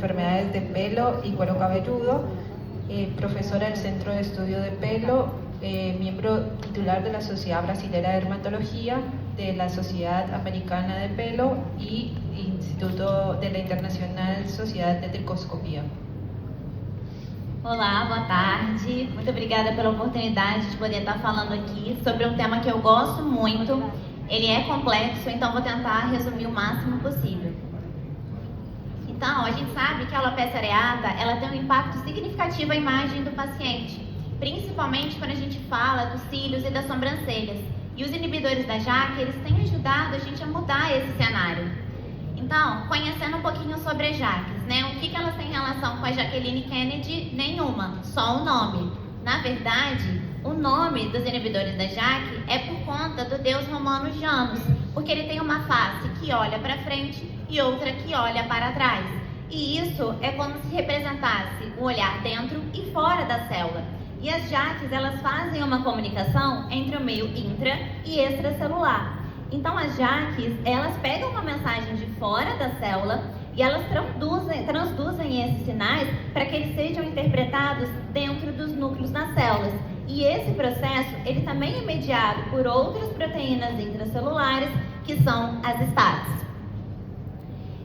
enfermedades de pelo y cuero cabelludo, profesora del Centro de Estudio de Pelo, miembro titular de la Sociedad Brasilera de Dermatología, de la Sociedad Americana de Pelo y Instituto de la Internacional Sociedade de Tricoscopia. Olá, boa tarde. Muito obrigada pela oportunidade de poder estar falando aqui sobre um tema que eu gosto muito. Ele é complexo, então vou tentar resumir o máximo possível. Então, a gente sabe que a alopecia areata, ela tem um impacto significativo à imagem do paciente, principalmente quando a gente fala dos cílios e das sobrancelhas. E os inibidores da JAK, eles têm ajudado a gente a mudar esse cenário. Então, conhecendo um pouquinho sobre as JAKs, né? O que elas têm em relação com a Jacqueline Kennedy? Nenhuma, só o nome. Na verdade, o nome dos inibidores da JAK é por conta do deus romano Janus, porque ele tem uma face que olha para frente e outra que olha para trás. E isso é como se representasse o olhar dentro e fora da célula. E as JAKs, elas fazem uma comunicação entre o meio intra e extracelular. Então as JAKs, elas pegam uma mensagem de fora da célula e elas transduzem esses sinais para que eles sejam interpretados dentro dos núcleos das células. E esse processo, ele também é mediado por outras proteínas intracelulares, que são as STATs.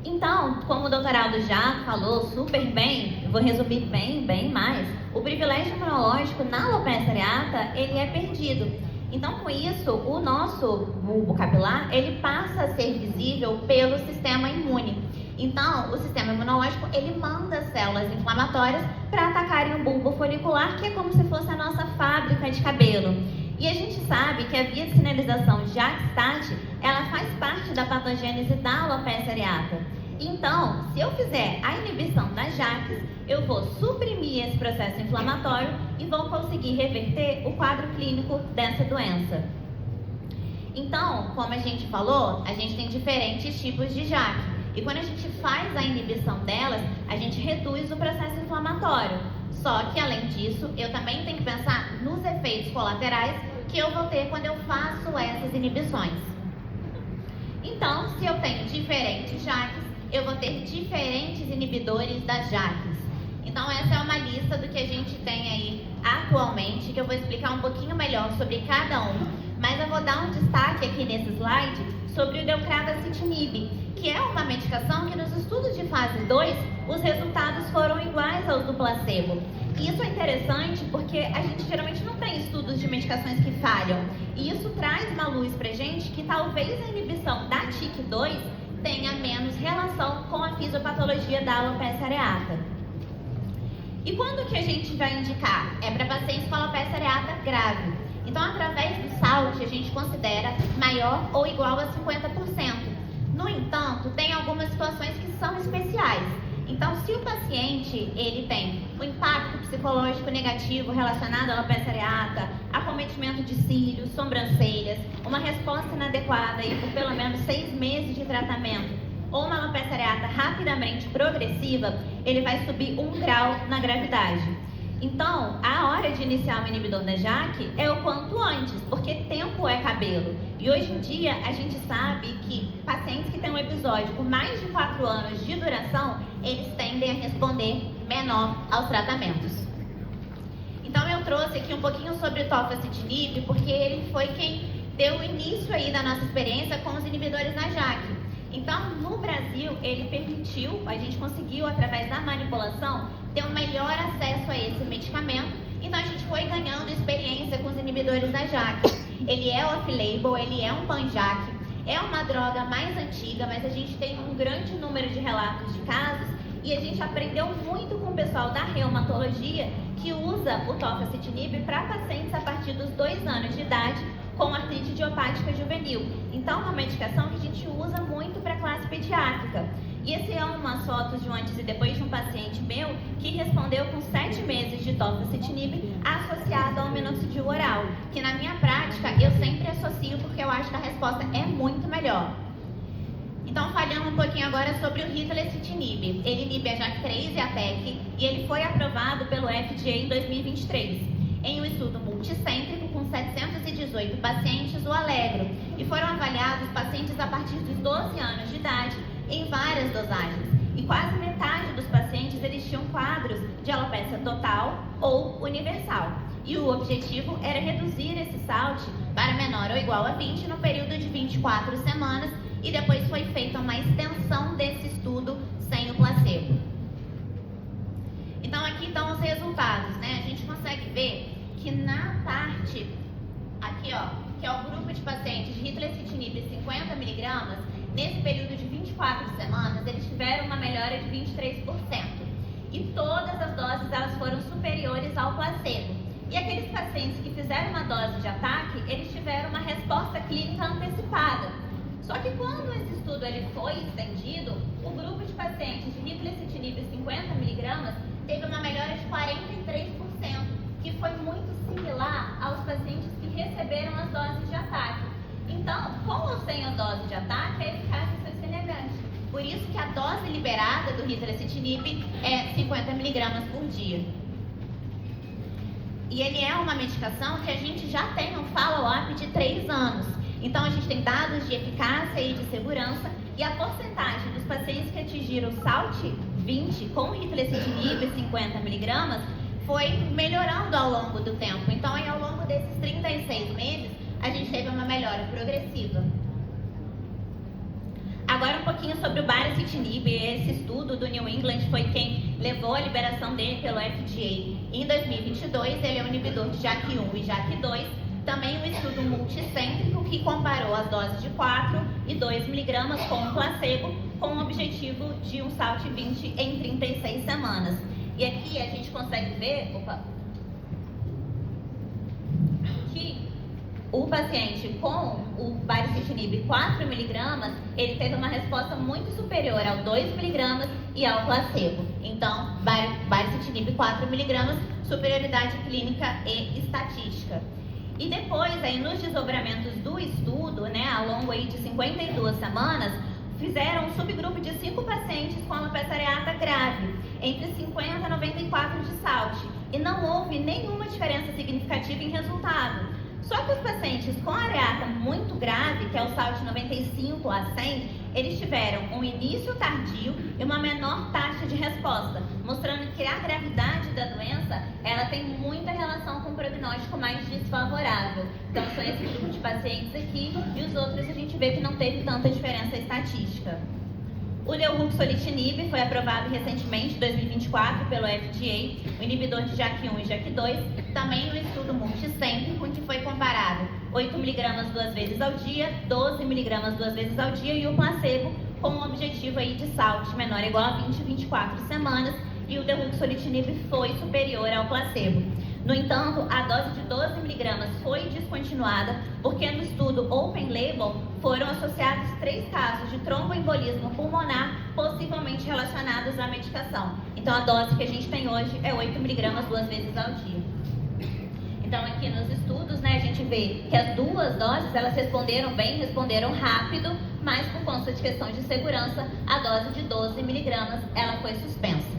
Então, como o Dr. Aldo já falou super bem, eu vou resumir bem mais, o privilégio imunológico na alopecia areata, ele é perdido. Então, com isso, o nosso bulbo capilar, ele passa a ser visível pelo sistema imune. Então, o sistema imunológico, ele manda células inflamatórias para atacarem o bulbo folicular, que é como se fosse a nossa fábrica de cabelo. E a gente sabe que a via de sinalização JAK-STAT, ela faz parte da patogênese da alopecia areata. Então, se eu fizer a inibição das JAKs, eu vou suprimir esse processo inflamatório e vou conseguir reverter o quadro clínico dessa doença. Então, como a gente falou, a gente tem diferentes tipos de JAK. E quando a gente faz a inibição delas, a gente reduz o processo inflamatório. Só que, além disso, eu também tenho que pensar nos efeitos colaterais que eu vou ter quando eu faço essas inibições. Então, se eu tenho diferentes JAKs, eu vou ter diferentes inibidores das JAKs. Então, essa é uma lista do que a gente tem aí atualmente, que eu vou explicar um pouquinho melhor sobre cada um. Mas eu vou dar um destaque aqui nesse slide sobre o deucravacitinib, que é uma medicação que nos estudos de fase 2, os resultados foram iguais aos do placebo. E isso é interessante porque a gente geralmente não tem estudos de medicações que falham. E isso traz uma luz pra gente que talvez a inibição da TYK2 tenha menos relação com a fisiopatologia da alopecia areata. E quando que a gente vai indicar? É para pacientes com alopecia areata grave. Então, através do SALT, a gente considera maior ou igual a 50%. No entanto, tem algumas situações que são especiais. Então, se o paciente ele tem um impacto psicológico negativo relacionado à alopecia areata, acometimento de cílios, sobrancelhas, uma resposta inadequada e por pelo menos 6 meses de tratamento, ou uma alopecia areata rapidamente progressiva, ele vai subir 1 grau na gravidade. Então, a hora de iniciar o inibidor da JAK é o quanto antes, porque tempo é cabelo. E hoje em dia, a gente sabe que pacientes que têm um episódio por mais de 4 anos de duração, eles tendem a responder menor aos tratamentos. Então, eu trouxe aqui um pouquinho sobre o tofacitinib, porque ele foi quem deu o início aí da nossa experiência com os inibidores da JAK. Então, no Brasil, ele permitiu, a gente conseguiu, através da manipulação, ter um melhor acesso a esse medicamento. Então, a gente foi ganhando experiência com os inibidores da JAK. Ele é off-label, ele é um pan-JAK, é uma droga mais antiga, mas a gente tem um grande número de relatos de casos e a gente aprendeu muito com o pessoal da reumatologia que usa o tofacitinib para pacientes a partir dos 2 anos de idade com artrite idiopática juvenil. Então, é uma medicação que a gente usa muito para a classe pediátrica. E esse é umas fotos de um antes e depois de um paciente meu que respondeu com 7 meses de tofacitinib associado ao minoxidil oral, que na minha prática eu sempre associo porque eu acho que a resposta é muito melhor. Então, falando um pouquinho agora sobre o ritlecitinib. Ele inibe a JAK3 e a TEC e ele foi aprovado pelo FDA em 2023. Em um estudo multicêntrico com 718 pacientes, o Alegro, e foram avaliados pacientes a partir dos 12 anos de idade em várias dosagens. E quase metade dos pacientes ou universal. E o objetivo era reduzir esse SALT para menor ou igual a 20 no período de 24 semanas, e depois foi feita uma extensão desse estudo sem o placebo. Então aqui estão os resultados, né? A gente consegue ver que na parte, aqui ó, que é o grupo de pacientes de ritlecitinib 50 mg, nesse período de 24 semanas, eles tiveram uma melhora de 23%. E todas as doses elas foram superiores ao placebo. E aqueles pacientes que fizeram uma dose de ataque, eles tiveram uma resposta clínica antecipada. Só que quando esse estudo ele foi estendido, o grupo de pacientes de ritlecitinib 50 mg teve uma melhora de 43%, que foi muito similar aos pacientes que receberam as doses de ataque. Então, com ou sem a dose de ataque, a eficácia foi semelhante. Por isso que a dose liberada do ritlecitinib é 50 mg por dia. E ele é uma medicação que a gente já tem um follow-up de 3 anos. Então, a gente tem dados de eficácia e de segurança, e a porcentagem dos pacientes que atingiram o SALT 20 com ritlecitinib 50 mg foi melhorando ao longo do tempo. Então, aí, ao longo desses 36 meses, a gente teve uma melhora progressiva. Agora um pouquinho sobre o baricitinib. Esse estudo do New England foi quem levou a liberação dele pelo FDA em 2022. Ele é um inibidor de JAK1 e JAK2. Também um estudo multicêntrico que comparou as doses de 4 e 2 mg com o placebo, com o objetivo de um SALT 20 em 36 semanas. E aqui a gente consegue ver que o paciente com o baricitinib 4 mg, ele teve uma resposta muito superior ao 2 mg e ao placebo. Então, baricitinib 4 mg, superioridade clínica e estatística. E depois, aí, nos desdobramentos do estudo, né, ao longo aí de 52 semanas, fizeram um subgrupo de 5 pacientes com alopecia areata grave, entre 50 e 94 de SALT, e não houve nenhuma diferença significativa em resultado. Só que os pacientes com areata muito grave, que é o SALT 95 a 100, eles tiveram um início tardio e uma menor taxa de resposta, mostrando que a gravidade da doença, ela tem muita relação com o prognóstico mais desfavorável. Então, são esse grupo de pacientes aqui, e os outros a gente vê que não teve tanta diferença estatística. O leuruxolitinib foi aprovado recentemente, em 2024, pelo FDA, o inibidor de JAK1 e JAK2, também no estudo multicêntrico, em que foi comparado 8 mg 2 vezes ao dia, 12 mg 2 vezes ao dia, e o placebo com um objetivo aí de SALT menor ou igual a 20 em 24 semanas, e o leuruxolitinib foi superior ao placebo. No entanto, a dose de 12 mg foi descontinuada porque no estudo Open Label foram associados 3 casos de tromboembolismo pulmonar possivelmente relacionados à medicação. Então, a dose que a gente tem hoje é 8 mg 2 vezes ao dia. Então, aqui nos estudos, né, a gente vê que as 2 doses, elas responderam bem, responderam rápido, mas por conta de questão de segurança, a dose de 12 mg, ela foi suspensa.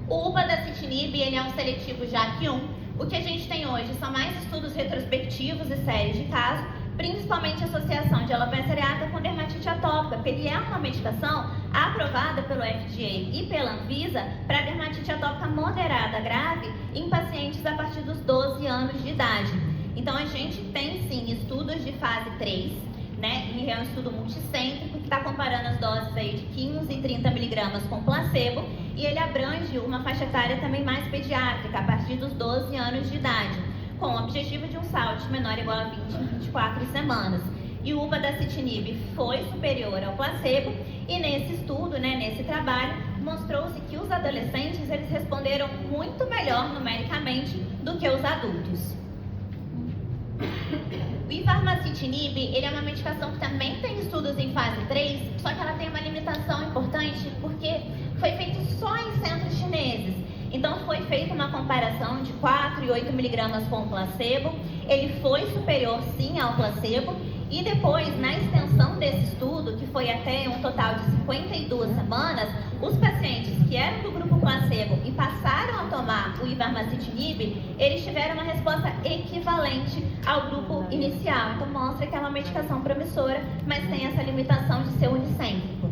O upadacitinib, ele é um seletivo JAK1. O que a gente tem hoje são mais estudos retrospectivos e séries de casos, principalmente associação de alopecia areata com dermatite atópica, porque ele é uma medicação aprovada pelo FDA e pela Anvisa para dermatite atópica moderada grave em pacientes a partir dos 12 anos de idade. Então, a gente tem sim estudos de fase 3, né? E é um estudo multicêntrico que está comparando as doses aí de 15 e 30 mg com placebo, e ele abrange uma faixa etária também mais pediátrica, a partir dos 12 anos de idade, com o objetivo de um SALT menor ou igual a 20 em 24 semanas. E o upadacitinib foi superior ao placebo, e nesse estudo, né, nesse trabalho, mostrou-se que os adolescentes eles responderam muito melhor numericamente do que os adultos. O ivarmacitinib, ele é uma medicação que também tem estudos em fase 3, só que ela tem uma limitação importante porque foi feito só em centros chineses. Então, foi feita uma comparação de 4 e 8 mg com placebo. Ele foi superior, sim, ao placebo. E depois, na extensão desse estudo, que foi até um total de 52 semanas, os pacientes que eram do grupo placebo e passaram a tomar o ivarmacitinib, eles tiveram uma resposta equivalente ao grupo inicial. Então, mostra que é uma medicação promissora, mas tem essa limitação de ser unicêntrico.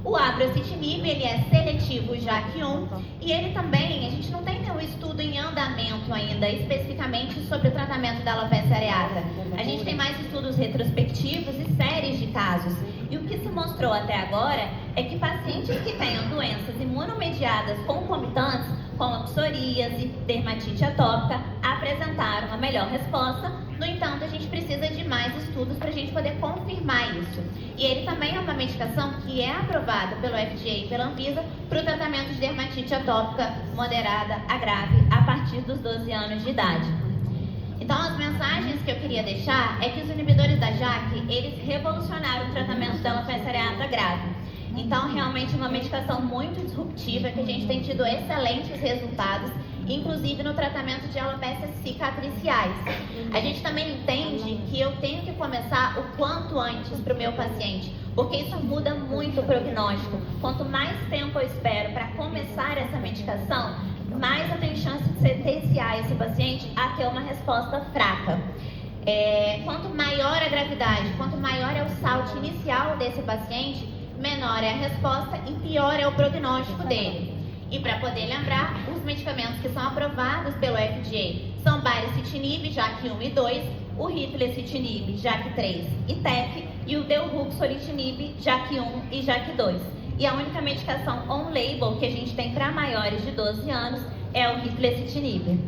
O abrocitinib, ele é seletivo JAK1 e ele também, a gente não tem nenhum estudo em andamento ainda, especificamente sobre o tratamento da alopecia areata. A gente tem mais estudos retrospectivos e séries de casos. E o que se mostrou até agora é que pacientes que tenham doenças imunomediadas concomitantes, como psoríase, dermatite atópica, apresentaram uma melhor resposta. No entanto, a gente precisa de mais estudos para a gente poder confirmar isso. E ele também é uma medicação que é aprovada pelo FDA e pela Anvisa para o tratamento de dermatite atópica moderada a grave a partir dos 12 anos de idade. Então, as mensagens que eu queria deixar é que os inibidores da JAK, eles revolucionaram o tratamento da alopecia areata grave. Então, realmente, uma medicação muito disruptiva, que a gente tem tido excelentes resultados, inclusive no tratamento de alopécias cicatriciais. A gente também entende que eu tenho que começar o quanto antes para o meu paciente, porque isso muda muito o prognóstico. Quanto mais tempo eu espero para começar essa medicação, mais eu tenho chance de sentenciar esse paciente a ter uma resposta fraca. Quanto maior a gravidade, quanto maior é o salto inicial desse paciente, menor é a resposta e pior é o prognóstico dele. E para poder lembrar, os medicamentos que são aprovados pelo FDA são baricitinib, JAK1 e 2, o ritlecitinib, JAK3 e TEC, e o delruxolitinib, JAK1 e JAK2. E a única medicação on-label que a gente tem para maiores de 12 anos é o ritlecitinib.